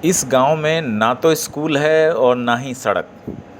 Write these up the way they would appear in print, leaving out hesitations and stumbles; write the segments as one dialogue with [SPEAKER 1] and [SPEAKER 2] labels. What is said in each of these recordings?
[SPEAKER 1] इस गांव में ना तो स्कूल है और ना ही सड़क।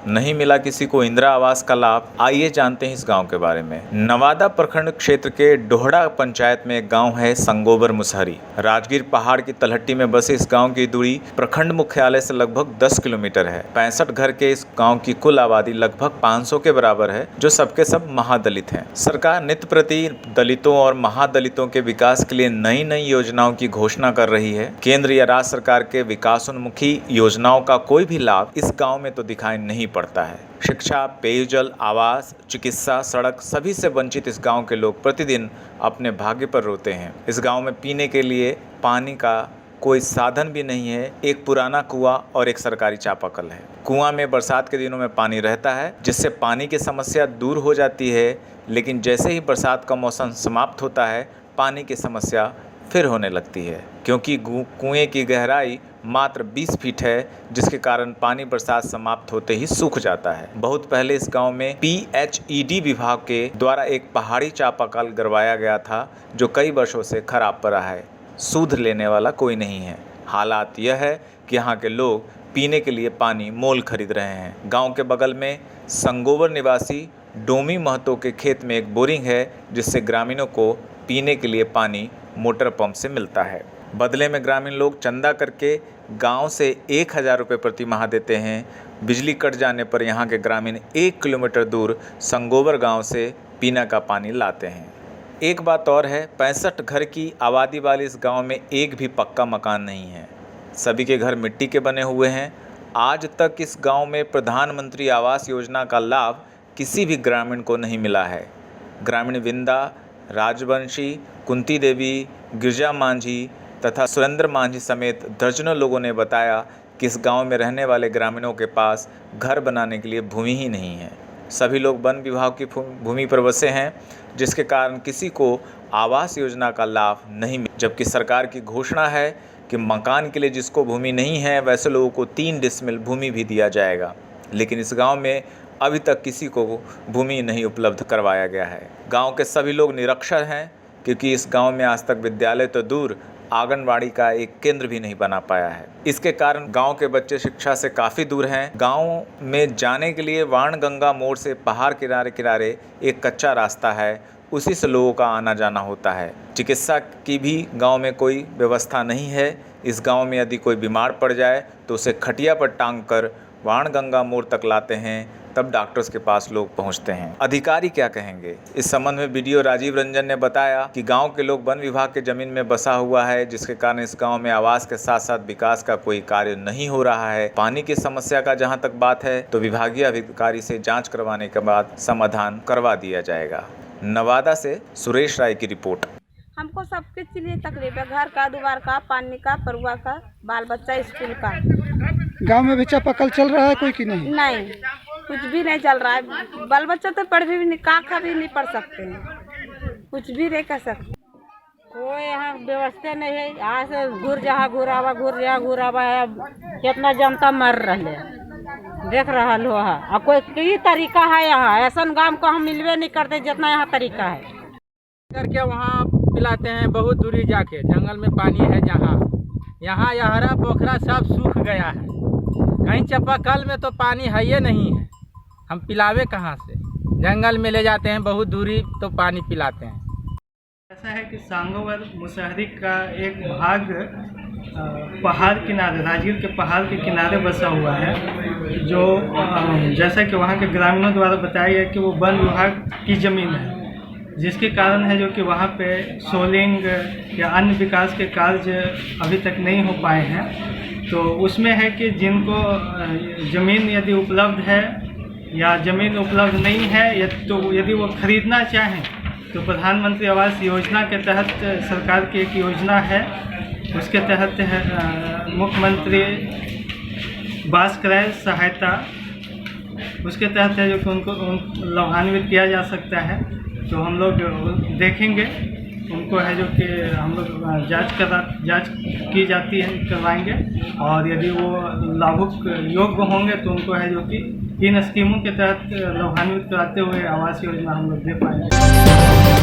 [SPEAKER 1] नहीं मिला किसी को इंदिरा आवास का लाभ। आइए जानते हैं इस गांव के बारे में। नवादा प्रखंड क्षेत्र के डोहड़ा पंचायत में एक गांव है संगोबर मुसहरी। राजगीर पहाड़ की तलहटी में बसे इस गांव की दूरी प्रखंड मुख्यालय से लगभग 10 किलोमीटर है। 65 घर के इस गांव की कुल आबादी लगभग 500 के बराबर है, जो सबके सब महादलित हैं। सरकार नित्य प्रति दलितों और महादलितों के विकास के लिए नई नई योजनाओं की घोषणा कर रही है। केंद्र या राज्य सरकार के विकासोन्मुखी योजनाओं का कोई भी लाभ इस गाँव में तो दिखाई नहीं पड़ता है। शिक्षा, पेयजल, आवास, चिकित्सा, सड़क सभी से वंचित इस गांव के लोग प्रतिदिन अपने भाग्य पर रोते हैं। इस गांव में पीने के लिए पानी का कोई साधन भी नहीं है। एक पुराना कुआं और एक सरकारी चापाकल है। कुआं में बरसात के दिनों में पानी रहता है, जिससे पानी की समस्या दूर हो जाती है, लेकिन जैसे ही बरसात का मौसम समाप्त होता है, पानी की समस्या फिर होने लगती है, क्योंकि कुएं की गहराई मात्र 20 फीट है, जिसके कारण पानी बरसात समाप्त होते ही सूख जाता है। बहुत पहले इस गांव में PHED विभाग के द्वारा एक पहाड़ी चापाकल गड़वाया गया था, जो कई वर्षों से खराब पड़ा है। सूद लेने वाला कोई नहीं है। हालात यह है कि यहाँ के लोग पीने के लिए पानी मोल खरीद रहे हैं। गाँव के बगल में संगोबर निवासी डोमी महतो के खेत में एक बोरिंग है, जिससे ग्रामीणों को पीने के लिए पानी मोटर पंप से मिलता है। बदले में ग्रामीण लोग चंदा करके गांव से 1000 रुपये प्रति माह देते हैं। बिजली कट जाने पर यहां के ग्रामीण 1 किलोमीटर दूर संगोबर गांव से पीने का पानी लाते हैं। एक बात और है, 65 घर की आबादी वाले इस गांव में एक भी पक्का मकान नहीं है। सभी के घर मिट्टी के बने हुए हैं। आज तक इस गाँव में प्रधानमंत्री आवास योजना का लाभ किसी भी ग्रामीण को नहीं मिला है। ग्रामीण विंदा, राजवंशी, कुंती देवी, गिरजा मांझी तथा सुरेंद्र मांझी समेत दर्जनों लोगों ने बताया कि इस गांव में रहने वाले ग्रामीणों के पास घर बनाने के लिए भूमि ही नहीं है। सभी लोग वन विभाग की भूमि पर बसे हैं, जिसके कारण किसी को आवास योजना का लाभ नहीं मिला। जबकि सरकार की घोषणा है कि मकान के लिए जिसको भूमि नहीं है, वैसे लोगों को 3 डिसमिल भूमि भी दिया जाएगा, लेकिन इस गाँव में अभी तक किसी को भूमि नहीं उपलब्ध करवाया गया है। गांव के सभी लोग निरक्षर हैं, क्योंकि इस गांव में आज तक विद्यालय तो दूर, आंगनबाड़ी का एक केंद्र भी नहीं बना पाया है। इसके कारण गांव के बच्चे शिक्षा से काफ़ी दूर हैं। गांव में जाने के लिए वाणगंगा मोड़ से पहाड़ किनारे किनारे एक कच्चा रास्ता है, उसी से लोगों का आना जाना होता है। चिकित्सा की भी गांव में कोई व्यवस्था नहीं है। इस गाँव में यदि कोई बीमार पड़ जाए तो उसे खटिया पर टांग कर वाणगंगा मोड़ तक लाते हैं, तब डॉक्टर्स के पास लोग पहुंचते हैं। अधिकारी क्या कहेंगे? इस संबंध में BDO राजीव रंजन ने बताया कि गांव के लोग वन विभाग के जमीन में बसा हुआ है, जिसके कारण इस गांव में आवास के साथ साथ विकास का कोई कार्य नहीं हो रहा है। पानी की समस्या का जहां तक बात है, तो विभागीय अधिकारी से जाँच करवाने के बाद समाधान करवा दिया जाएगा। नवादा से सुरेश राय की रिपोर्ट।
[SPEAKER 2] हमको सबके लिए तकलीफ है, घर का, द्वार का, पानी का, परुआ का, बाल बच्चा स्कूल का।
[SPEAKER 3] गांव में भी चापाकल चल रहा है कोई कि नहीं?
[SPEAKER 2] नहीं, कुछ भी नहीं चल रहा है। बाल बच्चा तो पढ़ भी नहीं, काखा भी नहीं पढ़ सकते हैं, कुछ भी नहीं कर सकते। कोई यहाँ व्यवस्था नहीं है। यहाँ से घूर जहाँ घूरावा है, कितना जनता मर रहे देख रहा लो है। कोई कई तरीका है यहाँ, ऐसा गाँव को हम मिलवे नहीं करते जितना यहाँ तरीका है।
[SPEAKER 4] करके वहाँ पिलाते हैं, बहुत दूरी जाके जंगल में पानी है जहाँ, यहाँ यहरा पोखरा सब सूख गया है। कहीं चापाकल में तो पानी है ही नहीं है, हम पिलावे कहाँ से? जंगल में ले जाते हैं, बहुत दूरी तो पानी पिलाते हैं।
[SPEAKER 5] ऐसा है कि संगोबर मुसहरी का एक भाग पहाड़ किनारे, राजगीर के पहाड़ के किनारे बसा हुआ है, जो जैसा कि वहाँ के ग्रामीणों द्वारा बताया गया कि वो वन विभाग की ज़मीन है, जिसके कारण है जो कि वहाँ पे सोलिंग या अन्य विकास के कार्य अभी तक नहीं हो पाए हैं। तो उसमें है कि जिनको ज़मीन यदि उपलब्ध है या ज़मीन उपलब्ध नहीं है, तो यदि वो खरीदना चाहें तो प्रधानमंत्री आवास योजना के तहत सरकार की एक योजना है, उसके तहत मुख्यमंत्री वास क्रय सहायता, उसके तहत है जो कि उनको लाभान्वित किया जा सकता है। तो हम लोग देखेंगे, उनको है जो कि हम लोग जांच की जाती है, करवाएंगे, और यदि वो लाभुक योग्य होंगे तो उनको है जो कि इन स्कीमों के तहत लाभान्वित कराते हुए आवास योजना हम लोग दे पाएंगे।